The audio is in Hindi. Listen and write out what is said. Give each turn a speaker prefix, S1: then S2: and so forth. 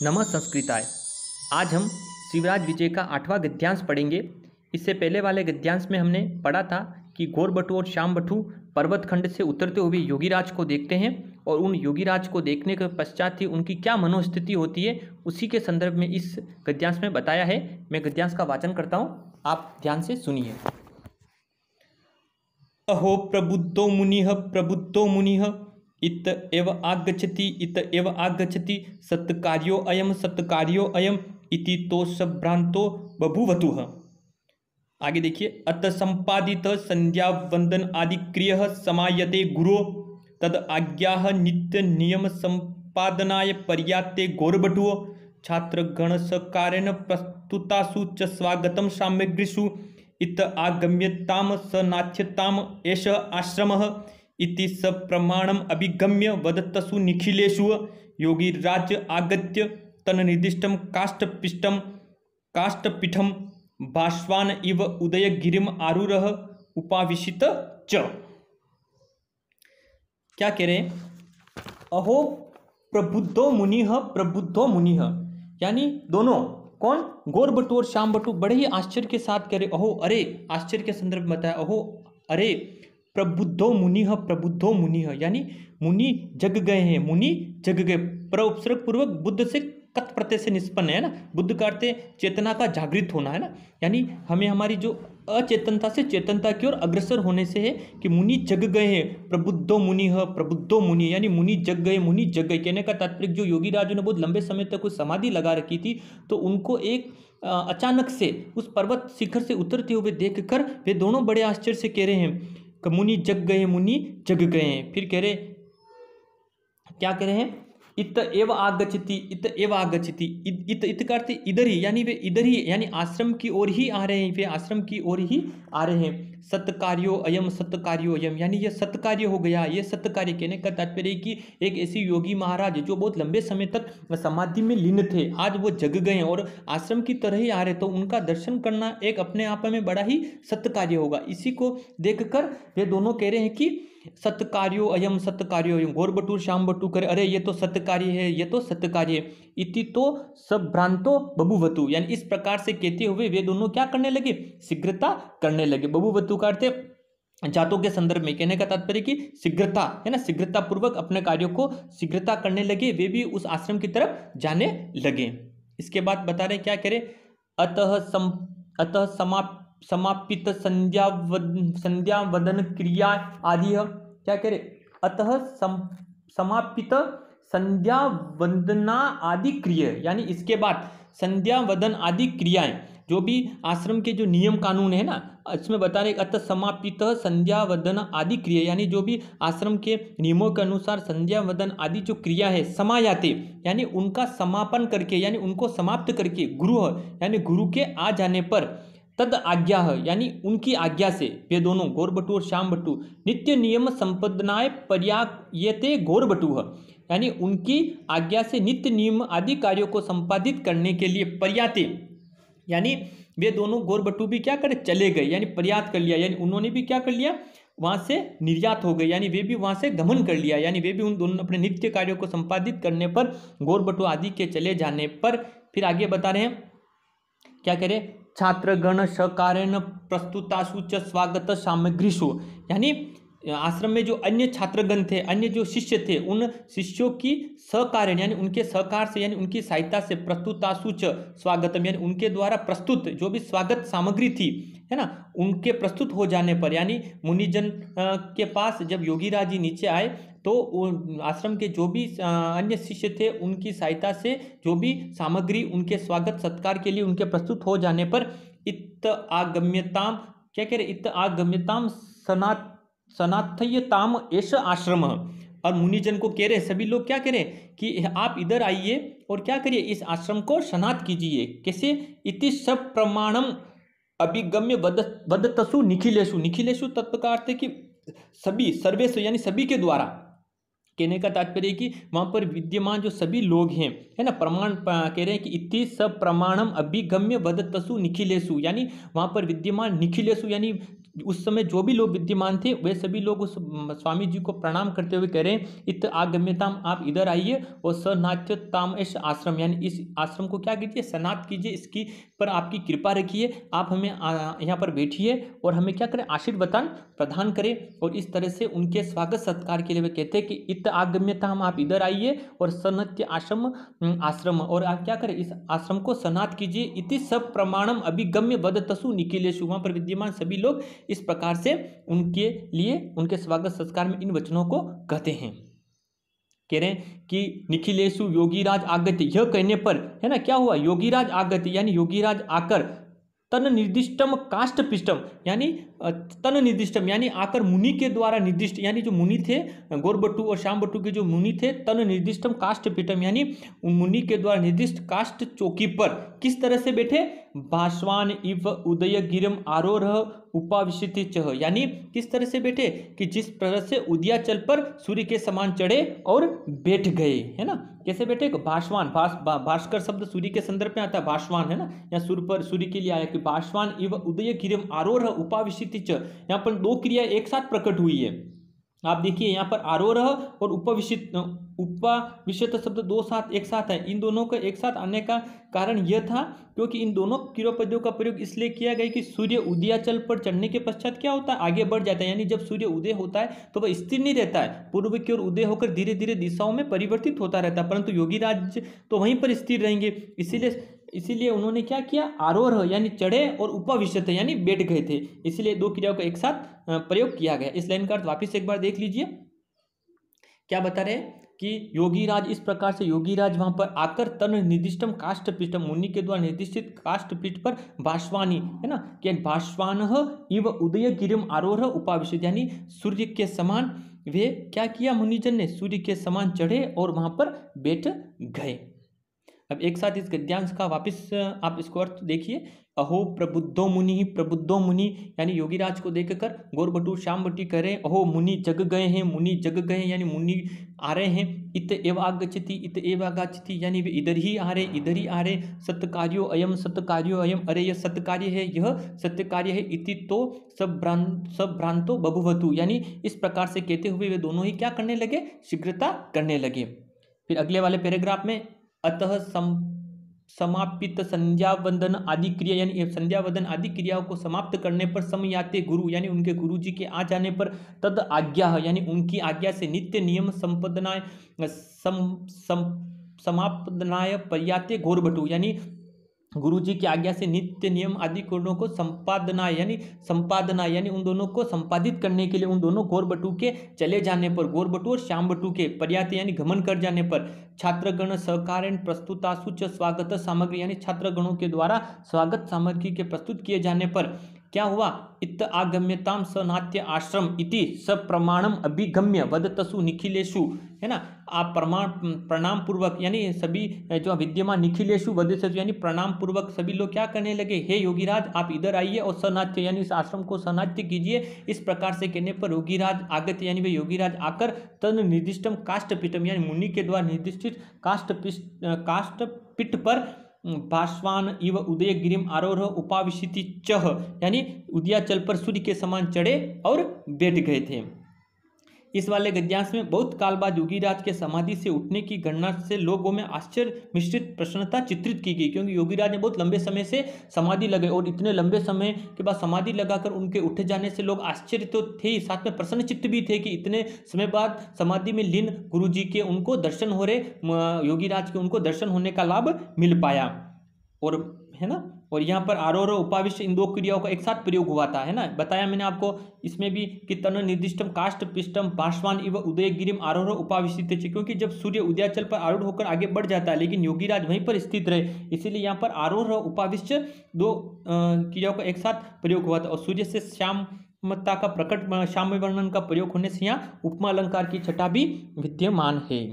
S1: नमः संस्कृताय। आज हम शिवराज विजय का 8वां गद्यांश पढ़ेंगे। इससे पहले वाले गद्यांश में हमने पढ़ा था कि घोरबटू और श्यामबटू पर्वत खंड से उतरते हुए योगीराज को देखते हैं और उन योगीराज को देखने के पश्चात ही उनकी क्या मनोस्थिति होती है, उसी के संदर्भ में इस गद्यांश में बताया है। मैं गद्यांश का वाचन करता हूँ, आप ध्यान से सुनिए। अहो प्रबुद्धो मुनिः इत एव आगच्छति सत्कार्यो अयम इति तो सभ्रांतो बभूवतुः। आगे देखिए, अत संपादित संध्या वंदन आदि क्रियः समायते गुरो तद आज्ञा नित्य नियम संपादनाय पर्याप्ते घोरबटुः छात्रगण सकारेण प्रस्तुतासु च स्वागतम सामग्रीषु इत आगम्यताम स नाथ्यताम एष आश्रमः इति स प्रमाणम अभिगम्य वदतसु निखिलेषु योगीराज आगत्य तन्निर्दिष्टं काष्ठपीठं बाष्वान इव उदयगिरिम आरूरः उपाविशित च। क्या कह रहे हैं? अहो प्रबुद्धो मुनिः, यानी दोनों कौन? घोरबटू और श्यामबटू बड़े ही आश्चर्य के साथ कह रहे, अहो अरे, आश्चर्य के संदर्भ में बताया, अहो अरे प्रबुद्धो मुनिः, यानी मुनि जग गए हैं, मुनि जग गए। पर उपसर्ग पूर्वक बुद्ध से कत प्रत्यय से निष्पन्न है ना। बुद्ध का अर्थ चेतना का जागृत होना है ना, यानी हमें हमारी जो अचेतनता से चेतनता की ओर अग्रसर होने से है कि मुनि जग गए हैं। प्रबुद्धो मुनि, यानी मुनि जग गए। कहने का तात्पर्य जो योगी राजू ने बहुत लंबे समय तक उस समाधि लगा रखी थी, तो उनको एक अचानक से उस पर्वत शिखर से उतरते हुए देखकर वे दोनों बड़े आश्चर्य से कह रहे हैं कि मुनि जग गए। फिर कह रहे, क्या कह रहे हैं? इत एव आगच्छति, इत का अर्थ इधर ही, यानी वे इधर ही, यानी आश्रम की ओर ही आ रहे हैं, वे आश्रम की ओर ही आ रहे हैं। सत्कार्यो अयम, यानी ये सत्कार्य हो गया, ये सत्कार्य। कहने का तात्पर्य कि एक ऐसी योगी महाराज जो बहुत लंबे समय तक समाधि में लीन थे, आज वो जग गए और आश्रम की तरह ही आ रहे, तो उनका दर्शन करना एक अपने आप में बड़ा ही सत्कार्य होगा। इसी को देखकर वे दोनों कह रहे हैं कि सत्कार्यो अयम, घोरबटू श्यामबटू करे, अरे ये तो सत्कार्य है, इति तो सभ्रांतो बभूवतु, यानी इस प्रकार से कहते हुए वे दोनों क्या करने लगे? शीघ्रता करने लगे। बभूवतु का अर्थ जातों के संदर्भ में। कहने का तात्पर्य कि शीघ्रता है ना, शीघ्रता पूर्वक अपने कार्यों को शीघ्रता करने लगे, वे भी उस आश्रम की तरफ जाने लगे। इसके बाद बता रहे क्या करें? अतः समापित संध्या वदन क्रिया आदि। क्या करे? अतः समापित संध्या वंदना आदि क्रिया, यानी इसके बाद संध्या वदन आदि क्रियाएं, जो भी आश्रम के जो नियम कानून है ना, इसमें बता रहे अतः समापित संध्या वदन आदि क्रिया, यानी जो भी आश्रम के नियमों के अनुसार संध्या वदन आदि जो क्रिया है, समायाते, यानी उनका समापन करके, यानी उनको समाप्त करके, गुरु यानी गुरु के आ जाने पर, तद आज्ञा है, यानी उनकी आज्ञा से वे दोनों घोरबटू और श्यामबटू नित्य नियम संपदनाय पर्यायते घोरबटू, यानी उनकी आज्ञा से नित्य नियम आदि कार्यों को संपादित करने के लिए पर्याते, यानी वे दोनों घोरबटू भी क्या करे? चले गए, यानी पर्यात कर लिया, यानी उन्होंने भी क्या कर लिया? वहां से निर्यात हो गए, यानी वे भी वहां से गमन कर लिया, यानी वे भी उन दोनों अपने नित्य कार्यों को संपादित करने पर, घोरबटू आदि के चले जाने पर, फिर आगे बता रहे हैं क्या करे? छात्रगण सकारेण प्रस्तुतासु च स्वागत सामग्रीषु, यानी आश्रम में जो अन्य छात्रगण थे, अन्य जो शिष्य थे, उन शिष्यों की सहकारण, यानी उनके सहकार से, यानी उनकी सहायता से, प्रस्तुतासु च स्वागतम, यानी उनके द्वारा प्रस्तुत जो भी स्वागत सामग्री थी, है ना, उनके प्रस्तुत हो जाने पर, यानी मुनिजन के पास जब योगीराज जी नीचे आए, तो आश्रम के जो भी अन्य शिष्य थे, उनकी सहायता से जो भी सामग्री उनके स्वागत सत्कार के लिए उनके प्रस्तुत हो जाने पर, इत आगम्यताम, क्या कह रहे? इत आगम्यताम सनाथयताम एष आश्रम। और मुनिजन को कह रहे, सभी लोग क्या करें कि आप इधर आइए और क्या करिए? इस आश्रम को सनात कीजिए। कैसे? इति सब प्रमाणम अभिगम्य वदतसु निखिलेषु तत्व का अर्थ है कि सभी, सर्वेषु, यानी सभी के द्वारा। कहने का तात्पर्य कि वहाँ पर विद्यमान जो सभी लोग हैं, है ना, प्रमाण कह रहे हैं कि इति सब प्रमाणम अभिगम्य वदतसु निखिलेषु, यानी वहाँ पर विद्यमान निखिलेषु, यानी उस समय जो भी लोग विद्यमान थे वे सभी लोग उस स्वामी जी को प्रणाम करते हुए कह रहे हैं, इत आगम्यताम, आप इधर आइए और सनात्यताम एस आश्रम, यानी इस आश्रम को क्या कीजिए, सनात कीजिए, इसकी पर आपकी कृपा रखिए, आप हमें यहाँ पर बैठिए और हमें क्या करें, आशीर्वाद प्रदान करें। और इस तरह से उनके स्वागत सत्कार के लिए वे कहते हैं कि इत आगम्यताम, आप इधर आइए और सनत्य आश्रम, और आप क्या करें, इस आश्रम को सनात कीजिए। इति सब प्रमाणम अभिगम्य वदतसु निखिलेशु, वहां पर विद्यमान सभी लोग इस प्रकार से उनके लिए उनके स्वागत संस्कार में इन वचनों को कहते हैं। कह रहे हैं कि निखिलेशु योगीराज आगत्य, यह कहने पर है ना क्या हुआ, योगीराज आगत्य यानी योगीराज आकर तन निर्दिष्टम काष्ठ पिष्टम, यानी तन निर्दिष्टम यानी आकर मुनि के द्वारा निर्दिष्ट, यानी जो मुनि थे गौरबटु और श्यामबटु के जो मुनि थे, तन निर्दिष्टम काष्ठ पीठम यानी उन मुनि के द्वारा निर्दिष्ट काष्ठ चौकी पर किस तरह से बैठे, भास्वान इव उदय गिरम आरोह उपाविशिति चह, यानी किस तरह से बैठे कि जिस तरह से उदयाचल पर सूर्य के समान चढ़े और बैठ गए, है ना। कैसे बैठे, भास्वान, भास्कर शब्द सूर्य के संदर्भ में आता है, भास्वान है ना, या सूर्य के लिए आया कि भास्वान इव उदय गिरम आरोह उपाविशिति च, यहाँ पर दो क्रिया एक साथ प्रकट हुई है। आप देखिए यहाँ पर आरोह और उपाविशित शब्द दो साथ एक साथ है। इन दोनों का एक साथ आने का कारण यह था क्योंकि इन दोनों क्रियापदों का प्रयोग इसलिए किया गया कि सूर्य उदयाचल पर चढ़ने के पश्चात क्या होता है, आगे बढ़ जाता है, यानी जब सूर्य उदय होता है तो वह स्थिर नहीं रहता है, पूर्व की ओर उदय होकर धीरे धीरे दिशाओं में परिवर्तित होता रहता है, परंतु योगीराज तो वहीं पर स्थिर रहेंगे। इसीलिए उन्होंने क्या किया, आरोह यानी चढ़े और उपविष्ट यानी बैठ गए थे, इसलिए दो क्रियाओं का एक साथ प्रयोग किया गया। इस लाइन का अर्थ वापिस एक बार देख लीजिए, क्या बता रहे हैं कि योगीराज, इस प्रकार से योगीराज वहां पर आकर तन निर्दिष्टम काष्ठ पीठम, मुनि के द्वारा निर्दिष्टित काष्ठ पीठ पर भास्वानी है ना, कि भास्वान इव उदय गिरिम आरोह उपाविष्ट, यानी सूर्य के समान वे क्या किया, मुनिजन ने सूर्य के समान चढ़े और वहां पर बैठ गए। अब एक साथ इस गद्यांश का वापिस आप इसको अर्थ देखिए, अहो प्रबुद्धो मुनि, प्रबुद्धो मुनि यानी योगीराज को देखकर गौरबटु श्यामबटी कह रहे हैं, अहो मुनि जग गए हैं, मुनि जग गए हैं यानी मुनि आ रहे हैं। इत एव आगच्छति, इत एव आगच्छति यानी वे इधर ही आ रहे, इधर ही आ रहे। सत्कार्यो अयम, सत्कार्यो अयम, अरे यह सत्कार्य है, यह सत्यकार्य है। इति तो सब भ्रांतो बभुवतु, यानी इस प्रकार से कहते हुए वे दोनों ही क्या करने लगे, शीघ्रता करने लगे। फिर अगले वाले पैराग्राफ में अतः समापित संध्यावंदन आदि क्रिया यानी संध्यावंदन आदि क्रियाओं को समाप्त करने पर समयाते गुरु यानी उनके गुरु जी के आ जाने पर तद आज्ञा यानी उनकी आज्ञा से नित्य नियम संपदनाय समापदनाय पर्याते गौरबटु यानी गुरु जी की आज्ञा से नित्य नियम आदि गुणों को संपादना यानी उन दोनों को संपादित करने के लिए उन दोनों गौरबटु के चले जाने पर, गौरबटु और श्यामबटु के पर्याते यानी गमन कर जाने पर, छात्रगण सहकारेण प्रस्तुतासु च स्वागत सामग्री यानी छात्रगणों के द्वारा स्वागत सामग्री के प्रस्तुत किए जाने पर क्या हुआ, इत आगम्यताम सनात्य आश्रम इति सब प्रमाणम अभिगम्य वदतसु निखिलेशु, है ना। आप प्रणाम पूर्वक यानी सभी जो विद्यमान निखिलेशु वदतसु यानी प्रणाम पूर्वक सभी लोग क्या करने लगे, हे योगीराज आप इधर आइए और सनात्य यानी इस आश्रम को सनात्य कीजिए। इस प्रकार से कहने पर योगीराज आगत यानी वे योगीराज आकर तद निर्दिष्टम काष्ठपीठम यानी मुनि के द्वारा निर्दिष्टित काष्ठपीठ पर भास्वान इव उदय गिरिम आरोह उपाविशिति चह यानी उदयाचल पर सूर्य के समान चढ़े और बैठ गए थे। इस वाले गद्यांश में बहुत काल बाद योगीराज के समाधि से उठने की गणना से लोगों में आश्चर्य मिश्रित प्रसन्नता चित्रित की गई, क्योंकि योगीराज ने बहुत लंबे समय से समाधि लगे और इतने लंबे समय के बाद समाधि लगाकर उनके उठ जाने से लोग आश्चर्य तो थे ही, साथ में प्रसन्न चित्त भी थे कि इतने समय बाद समाधि में लीन गुरु जी के उनको दर्शन हो रहे, योगीराज के उनको दर्शन होने का लाभ मिल पाया। और है ना, और यहाँ पर आरोह उपाविष्ट इन दो क्रियाओं का एक साथ प्रयोग हुआ था, है ना। बताया मैंने आपको इसमें भी कि तन निर्दिष्टम काष्ठ पिष्टम भास्वान इव उदय गिरिम आरोह उपाविष्ट, क्योंकि जब सूर्य उदयाचल पर आरूढ़ होकर आगे बढ़ जाता है लेकिन योगीराज वहीं पर स्थित रहे, इसीलिए यहाँ पर आरोह उपाविष्ट दो क्रियाओं का एक साथ प्रयोग हुआ था। और सूर्य से श्यामता का प्रकट श्याम वर्णन का प्रयोग होने से यहाँ उपमा अलंकार की छटा भी विद्यमान है।